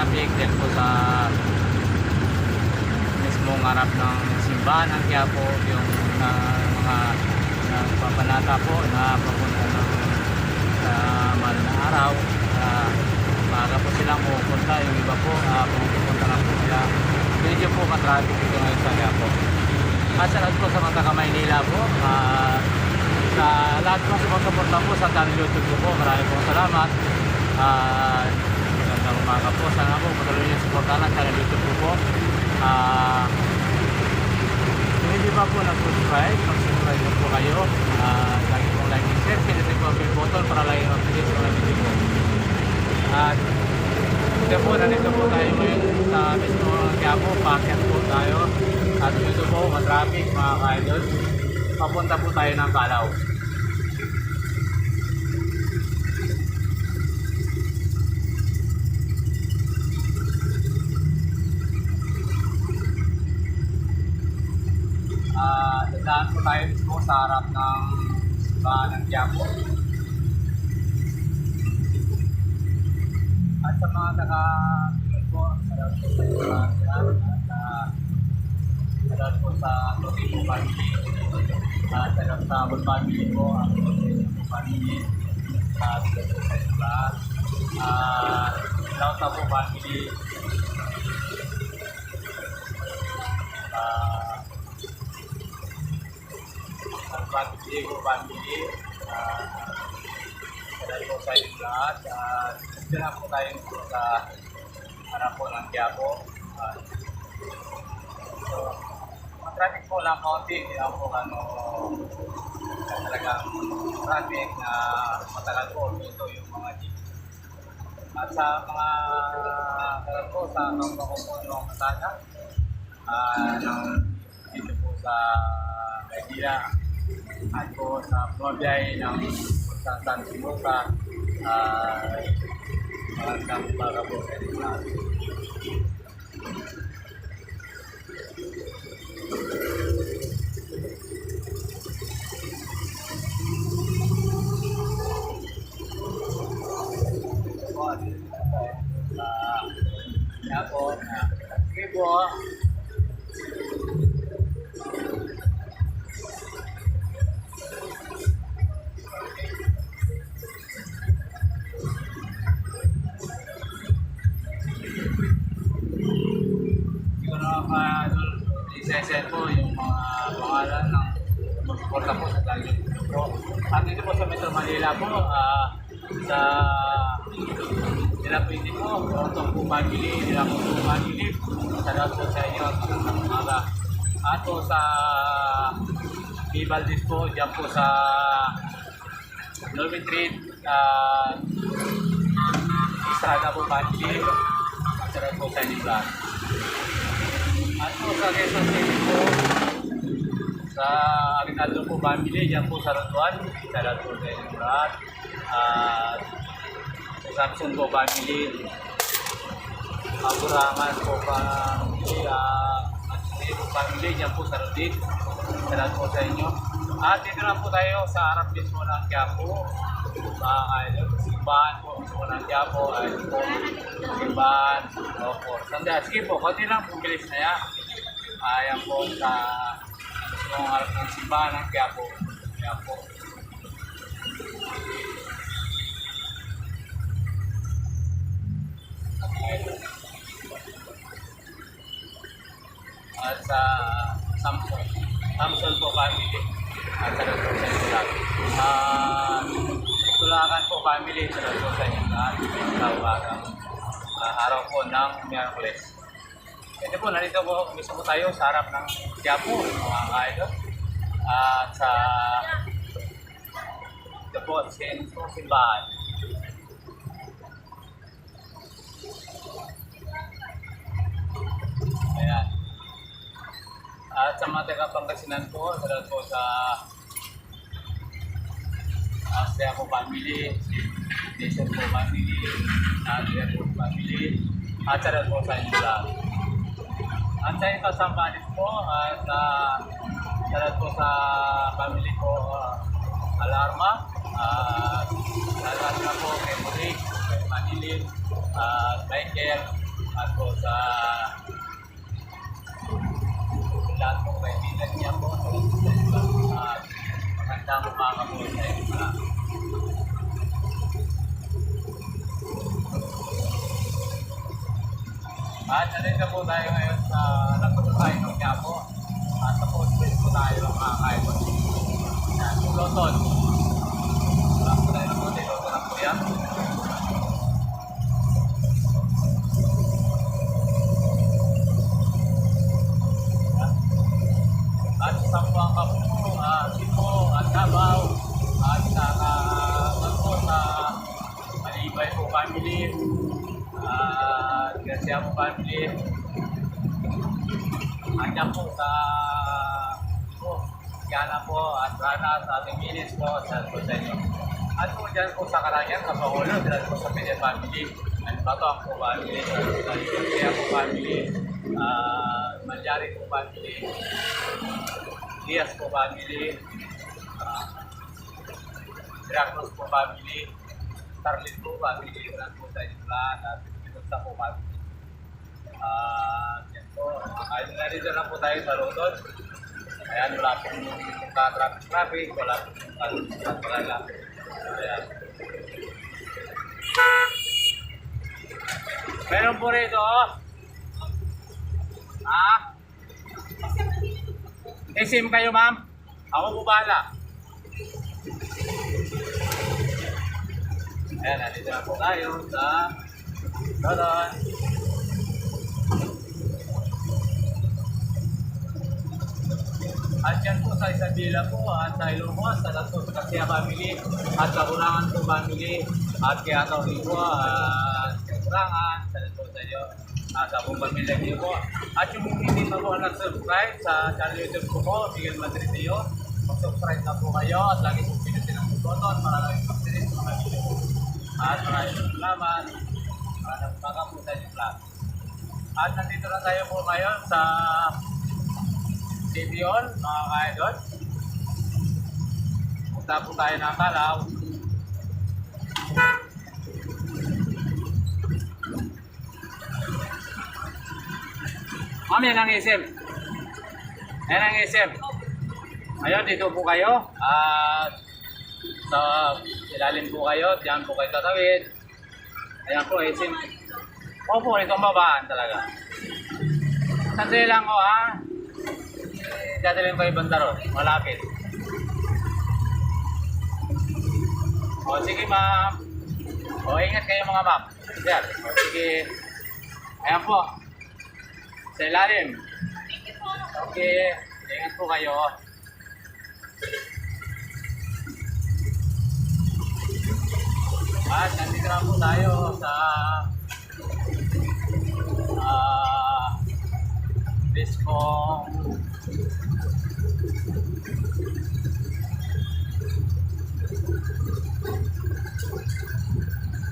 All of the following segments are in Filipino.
traffic dahil po sa mismong harap ng simbahan ng Quiapo, yung mga nagpapanata po na papunta ng mahal na araw. Maaga po silang pupunta, yung iba po pupunta na po sila. Medyo po ka-traffic ito ngayon sa Quiapo. At sa lahat po sa mga taga-Maynila po, sa lahat po sumusuporta po sa channel YouTube ko po, maraming po salamat. Magandang umaga po, sana po patuloy niyo suportahan ang channel YouTube ko po. Kung hindi pa po nag-subscribe, mag-subscribe po kayo. Lagi pong like and share, pinutin po ang bell button para lagi mag-update sa mga video ko. At ito po, nandito po tayo ngayon sa mismo Quiapo, paakyat po tayo. At dito po, matraffic mga ka-idol. Papunta po tayo ng Calao. Dadaan po tayo mismo sa harap ng simbahan ng Quiapo. At sa mga taga-tulog po, salamat po sa inyo salamat po sa Totimo family. Salamat sa Abol family po, ang Totimo family. Salamat po sa inyo lahat. Salamat po family. Diego family, salamat po sa inyo lahat. Dito po tayo sa harap po ng Quiapo. So, traffic po lang konti, hindi lang po talagang traffic na matagal po dito yung mga jeep. At sa mga tagal po sa kampako po ng Kasana, dito po sa Maynila. At po sa Proviay ng San Simuca, magandang umaga po sa inyo lahat. Sige po. Isesend po yung mga pangalan ng magsuporta po sa channel po. At dito po sa Metro Manila po, sa nila pwede po, Otong po family, nila po family, salamat po sa inyo at magandang umaga. At po sa Vivaldis po, dyan po sa Norwin Street, Estrada po family, salamat po sa inyo lahat. At po sa Quezon City po, sa Aguinaldo po family, dyan po sa Rotuan, salamat po sa inyo lahat. Sa Samson po family, Aburaman po family, Matsuri po family, dyan po sa Rodin, salamat po sa inyo. At dito na po tayo sa harap mismo ng Quiapo, simbahan po mismo ng Quiapo, simbahan, opo. Sige po, konti lang po, bilis na yan. Ayan po sa mismo harap ng simbahan ng Quiapo. At sa Samson po family, at sa po sa inyo lahat. Tulakan po family, sa po sa inyo lahat. Araw po ng Miyerkules. Ito po, nandito po mismo tayo sa harap ng Quiapo, mga ka-idol. At sa ito po, simbahan. Ayan. At sa mga taga-Pangasinan po, salamat po sa Quiapo family, Jason po family, Adrian po family, at salamat po sa inyo lahat. At sa ito sa Balis po, at salamat po sa family ko, Alarma, salamat na po kay Murik, kay Manilin, Michael, at po sa lahat ng kaibigan niya po at magandang umaga po sa inyo. At nandito po tayo ngayon sa Nagpapasay ng Quiapo at sa post-place po tayo mga kaibon. Yan, Luton. Wala po tayo ng puti, Luton ang kuya. At sa Sambuanga po, Sipo at Davao at sa Malibay po family. Garcia po family. Andiyan po sa Yana po at Rana sa ating minis po sa inyo. At po dyan po sa Karangan, sa Paolo, dyan po sa Pede family. At Batong po family, sa Garcia po family, Manjari po family, Diaz po family, Dracos po family, Starlin po family, Brand po sa inyo lahat, at Pinusta po family. Yan po, kahit narito lang po tayo sa Luton. Ayan, wala pong traffic, wala pong talaga. Ayan. Meron po rito, SIM kayo ma'am? Ako po bahala. Ayan, nandito na po tayo sa Luton. At yan po sa Isabela po, at sa Ilocos, sa Lasso Garcia family, at sa Kurangan po family, at kaya ito po, at sa Kurangan, sa Lasso sa iyo, at sa buong pamilya niyo po. At yung hindi pa po nag-subscribe sa channel YouTube ko po, Miguel Madridillo, mag-subscribe na po kayo, at lagi po pinutin ang button para lagi mag-delete sa mga video po. At maraming salamat, maraming umaga po sa inyo vlog. At nandito na tayo po ngayon sa Sibion, mga ka-idol. Punta po tayo ng Calao. Ma'am, yan ang SM. Yan ang SM. Ayun, dito po kayo. At sa ilalim po kayo. Diyan po kayo tatawid. Ayan po, SM. Opo, itong babaan talaga. Sandali lang ko dadalhin ko yung bandaron, malapit. O sige ma'am. O ingat kayo mga ma'am. Yan. O sige. Ayan po. Sa ilalim. Okay. Ingat po kayo. At nandito na po tayo sa Discong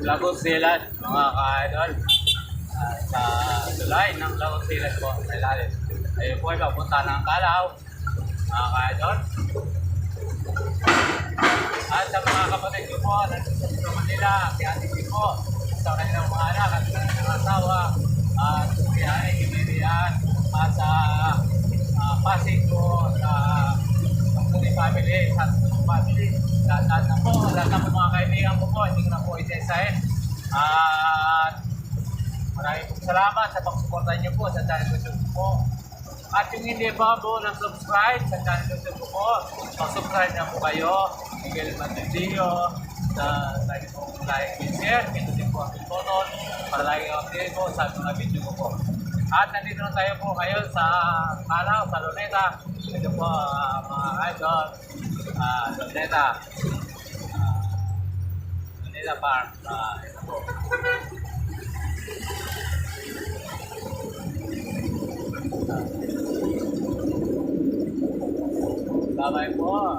Lagos Silat, mga ka-idol. Sa tulay ng Lagos Silat po, sa ilalim. Ayun po ay papunta ng Calao, mga ka-idol. At sa mga kapatid ko po, nandito sa Manila, si Ate po, sa kanilang mga anak at kanilang asawa, at si Ay Kimirian, at sa Pasig po, sa Pagkuti family, sa Pagkuti family, lahat na po mga kaibigan ko po, hindi ko na po isa-isahin. At maraming po salamat sa pagsuporta niyo po sa channel YouTube po. At yung hindi pa po nag-subscribe sa channel YouTube ko po, mag-subscribe na po kayo. Miguel Madridillo, lagi po like and share, pindutin po ang button para lagi update po sa mga video ko po. At nandito na tayo po ngayon sa Calao, sa Luneta. Ito po mga idol, Luneta. Luneta Park. Ito po. Bye-bye po.